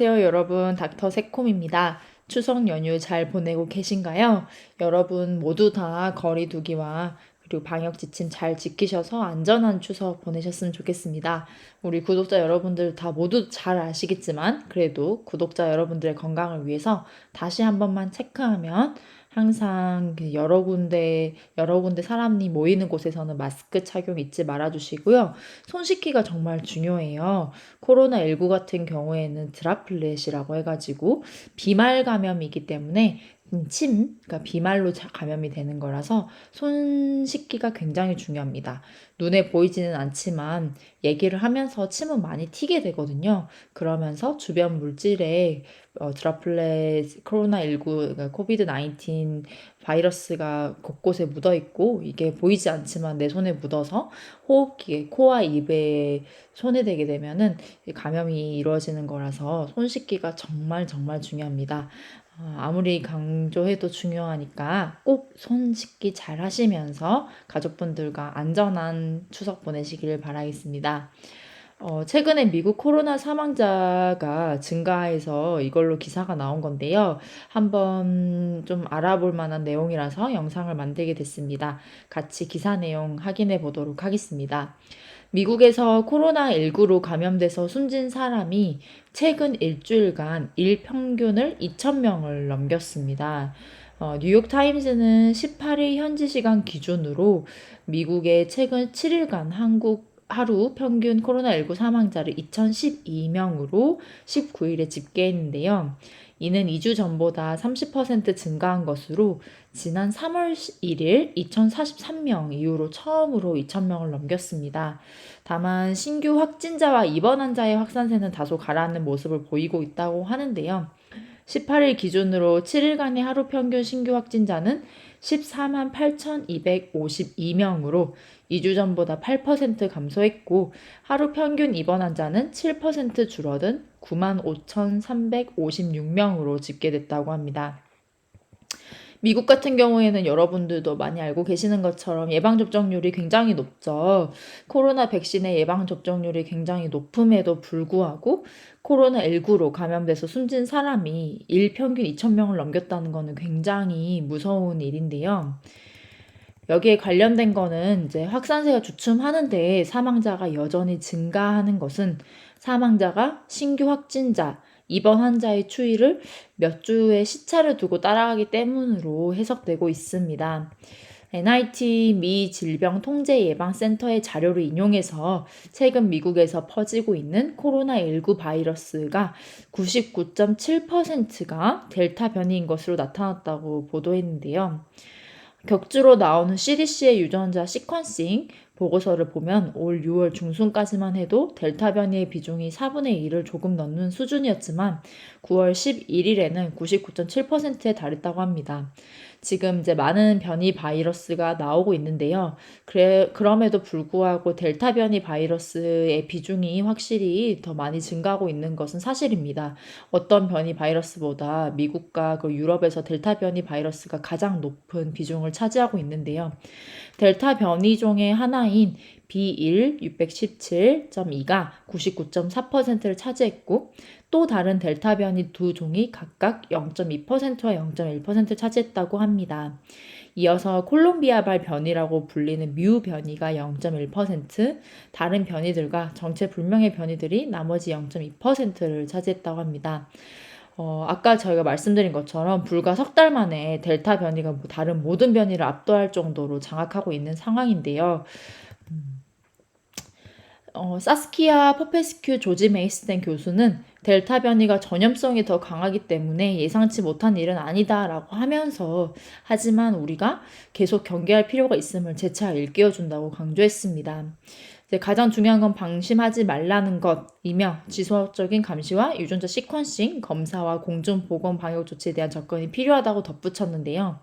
안녕하세요, 여러분. 닥터 새콤입니다. 추석 연휴 잘 보내고 계신가요? 여러분 모두 다 거리 두기와 그리고 방역 지침 잘 지키셔서 안전한 추석 보내셨으면 좋겠습니다. 우리 구독자 여러분들 다 모두 잘 아시겠지만 그래도 구독자 여러분들의 건강을 위해서 다시 한 번만 체크하면 항상 여러 군데 사람이 모이는 곳에서는 마스크 착용 잊지 말아 주시고요. 손 씻기가 정말 중요해요. 코로나19 같은 경우에는 드라플렛이라고 해가지고 비말 감염이기 때문에 그러니까 비말로 감염이 되는 거라서 손 씻기가 굉장히 중요합니다. 눈에 보이지는 않지만 얘기를 하면서 침은 많이 튀게 되거든요. 그러면서 주변 물질에 드라플렛, 코로나19, 그러니까 코비드 19 바이러스가 곳곳에 묻어 있고 이게 보이지 않지만 내 손에 묻어서 호흡기에 코와 입에 손에 대게 되면은 감염이 이루어지는 거라서 손 씻기가 정말 정말 중요합니다. 아무리 강조해도 중요하니까 꼭 손 씻기 잘 하시면서 가족분들과 안전한 추석 보내시길 바라겠습니다. 최근에 미국 코로나 사망자가 증가해서 이걸로 기사가 나온 건데요. 한번 좀 알아볼 만한 내용이라서 영상을 만들게 됐습니다. 같이 기사 내용 확인해 보도록 하겠습니다. 미국에서 코로나19로 감염돼서 숨진 사람이 최근 일주일간 일 평균을 2,000명을 넘겼습니다. 뉴욕타임즈는 18일 현지 시간 기준으로 미국의 최근 7일간 한국 하루 평균 코로나19 사망자를 2,012명으로 19일에 집계했는데요. 이는 2주 전보다 30% 증가한 것으로 지난 3월 1일 2,043명 이후로 처음으로 2,000명을 넘겼습니다. 다만 신규 확진자와 입원 환자의 확산세는 다소 가라앉는 모습을 보이고 있다고 하는데요. 18일 기준으로 7일간의 하루 평균 신규 확진자는 14만 8,252명으로 2주 전보다 8% 감소했고 하루 평균 입원 환자는 7% 줄어든 9만 5,356명으로 집계됐다고 합니다. 미국 같은 경우에는 여러분들도 많이 알고 계시는 것처럼 예방접종률이 굉장히 높죠. 코로나 백신의 예방접종률이 굉장히 높음에도 불구하고 코로나19로 감염돼서 숨진 사람이 일 평균 2,000명을 넘겼다는 것은 굉장히 무서운 일인데요. 여기에 관련된 거는 이제 확산세가 주춤하는데 사망자가 여전히 증가하는 것은 사망자가 신규 확진자, 입원 환자의 추이를 몇 주의 시차를 두고 따라가기 때문으로 해석되고 있습니다. NIT 미 질병통제예방센터의 자료를 인용해서 최근 미국에서 퍼지고 있는 코로나19 바이러스가 99.7%가 델타 변이인 것으로 나타났다고 보도했는데요. 격주로 나오는 CDC의 유전자 시퀀싱 보고서를 보면 올 6월 중순까지만 해도 델타 변이의 비중이 4분의 1을 조금 넘는 수준이었지만 9월 11일에는 99.7%에 달했다고 합니다. 지금 이제 많은 변이 바이러스가 나오고 있는데요. 그럼에도 불구하고 델타 변이 바이러스의 비중이 확실히 더 많이 증가하고 있는 것은 사실입니다. 어떤 변이 바이러스보다 미국과 그 유럽에서 델타 변이 바이러스가 가장 높은 비중을 차지하고 있는데요. 델타 변이종의 하나인 B1 617.2가 99.4%를 차지했고 또 다른 델타 변이 두 종이 각각 0.2%와 0.1% 차지했다고 합니다. 이어서 콜롬비아발 변이라고 불리는 뮤 변이가 0.1%, 다른 변이들과 정체 불명의 변이들이 나머지 0.2%를 차지했다고 합니다. 아까 저희가 말씀드린 것처럼 불과 석 달 만에 델타 변이가 다른 모든 변이를 압도할 정도로 장악하고 있는 상황인데요. 사스키아 퍼페스큐 조지 메이스텐 교수는 델타 변이가 전염성이 더 강하기 때문에 예상치 못한 일은 아니다라고 하면서 하지만 우리가 계속 경계할 필요가 있음을 재차 일깨워준다고 강조했습니다. 가장 중요한 건 방심하지 말라는 것이며 지속적인 감시와 유전자 시퀀싱 검사와 공중 보건 방역 조치에 대한 접근이 필요하다고 덧붙였는데요.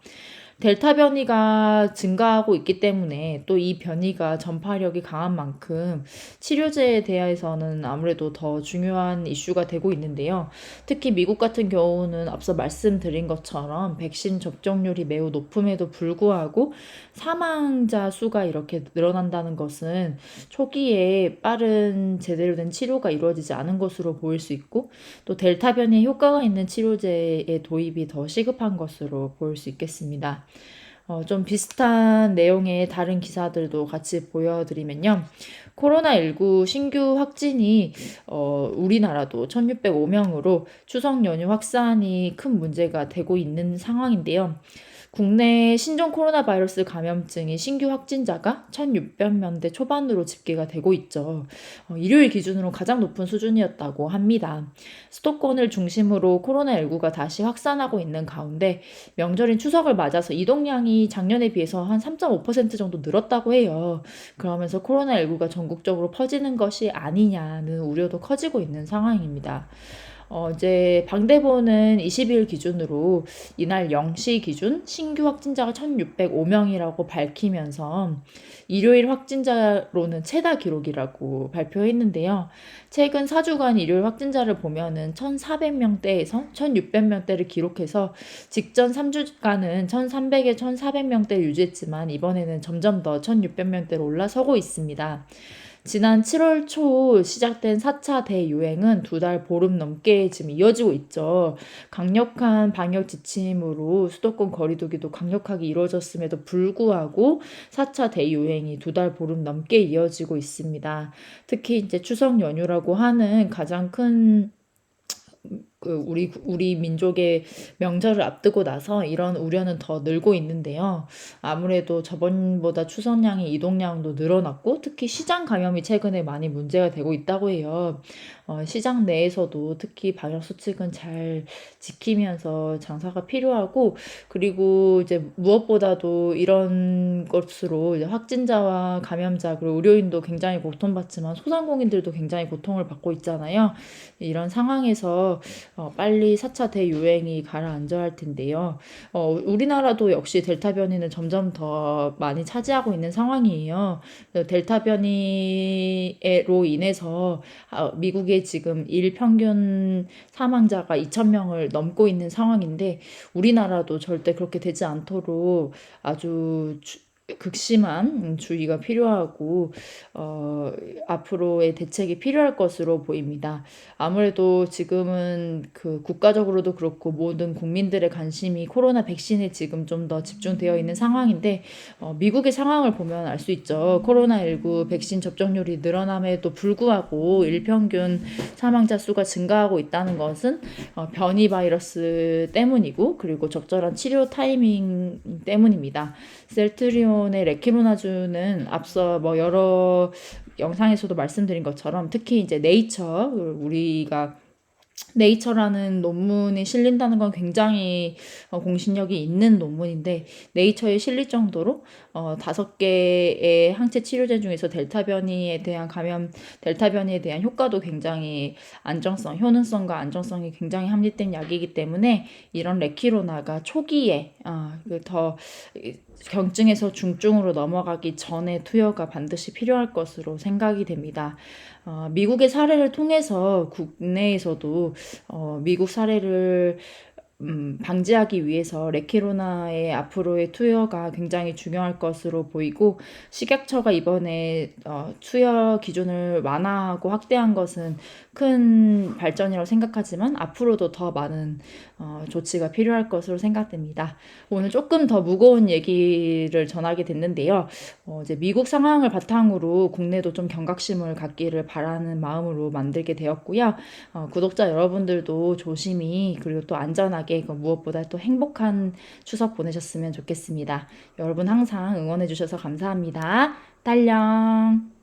델타 변이가 증가하고 있기 때문에 또 이 변이가 전파력이 강한 만큼 치료제에 대해서는 아무래도 더 중요한 이슈가 되고 있는데요. 특히 미국 같은 경우는 앞서 말씀드린 것처럼 백신 접종률이 매우 높음에도 불구하고 사망자 수가 이렇게 늘어난다는 것은 초기에 빠른 제대로 된 치료가 이루어지지 않은 것으로 보일 수 있고, 또 델타 변이에 효과가 있는 치료제의 도입이 더 시급한 것으로 보일 수 있겠습니다. 좀 비슷한 내용의 다른 기사들도 같이 보여드리면요. 코로나19 신규 확진이 우리나라도 1605명으로 추석 연휴 확산이 큰 문제가 되고 있는 상황인데요. 국내 신종 코로나 바이러스 감염증의 신규 확진자가 1,600명대 초반으로 집계가 되고 있죠. 일요일 기준으로 가장 높은 수준이었다고 합니다. 수도권을 중심으로 코로나19가 다시 확산하고 있는 가운데 명절인 추석을 맞아서 이동량이 작년에 비해서 한 3.5% 정도 늘었다고 해요. 그러면서 코로나19가 전국적으로 퍼지는 것이 아니냐는 우려도 커지고 있는 상황입니다. 이제 방대본은 20일 기준으로 이날 0시 기준 신규 확진자가 1,605명이라고 밝히면서 일요일 확진자로는 최다 기록이라고 발표했는데요. 최근 4주간 일요일 확진자를 보면은 1,400명대에서 1,600명대를 기록해서 직전 3주간은 1,300에 1,400명대를 유지했지만 이번에는 점점 더 1,600명대로 올라서고 있습니다. 지난 7월 초 시작된 4차 대유행은 2달 보름 넘게 지금 이어지고 있죠. 강력한 방역 지침으로 수도권 거리두기도 강력하게 이루어졌음에도 불구하고 4차 대유행이 2달 보름 넘게 이어지고 있습니다. 특히 이제 추석 연휴라고 하는 가장 큰 우리 민족의 명절을 앞두고 나서 이런 우려는 더 늘고 있는데요. 아무래도 저번보다 추선량의 이동량도 늘어났고, 특히 시장 감염이 최근에 많이 문제가 되고 있다고 해요. 시장 내에서도 특히 방역 수칙은 잘 지키면서 장사가 필요하고, 그리고 이제 무엇보다도 이런 것으로 이제 확진자와 감염자 그리고 의료인도 굉장히 고통받지만 소상공인들도 굉장히 고통을 받고 있잖아요. 이런 상황에서 빨리 4차 대유행이 가라앉아야 할 텐데요. 우리나라도 역시 델타 변이는 점점 더 많이 차지하고 있는 상황이에요. 델타 변이로 인해서 미국의 지금 일 평균 사망자가 2,000명을 넘고 있는 상황인데, 우리나라도 절대 그렇게 되지 않도록 아주 극심한 주의가 필요하고 앞으로의 대책이 필요할 것으로 보입니다. 아무래도 지금은 그 국가적으로도 그렇고 모든 국민들의 관심이 코로나 백신에 지금 좀 더 집중되어 있는 상황인데, 미국의 상황을 보면 알 수 있죠. 코로나19 백신 접종률이 늘어남에도 불구하고 일평균 사망자 수가 증가하고 있다는 것은 변이 바이러스 때문이고, 그리고 적절한 치료 타이밍 때문입니다. 셀트리온의 레키로나주는 앞서 여러 영상에서도 말씀드린 것처럼 특히 이제 우리가 네이처라는 논문이 실린다는 건 굉장히 공신력이 있는 논문인데, 네이처에 실릴 정도로 5개의 항체 치료제 중에서 델타 변이에 대한 효과도 굉장히 효능성과 안정성이 굉장히 함유된 약이기 때문에 이런 레키로나가 초기에 더 경증에서 중증으로 넘어가기 전에 투여가 반드시 필요할 것으로 생각이 됩니다. 미국의 사례를 통해서 국내에서도 미국 사례를 방지하기 위해서 레키로나의 앞으로의 투여가 굉장히 중요할 것으로 보이고, 식약처가 이번에 투여 기준을 완화하고 확대한 것은 큰 발전이라고 생각하지만 앞으로도 더 많은 조치가 필요할 것으로 생각됩니다. 오늘 조금 더 무거운 얘기를 전하게 됐는데요. 이제 미국 상황을 바탕으로 국내도 좀 경각심을 갖기를 바라는 마음으로 만들게 되었고요. 구독자 여러분들도 조심히 그리고 또 안전하게 무엇보다 또 행복한 추석 보내셨으면 좋겠습니다. 여러분 항상 응원해 주셔서 감사합니다. 딸녕.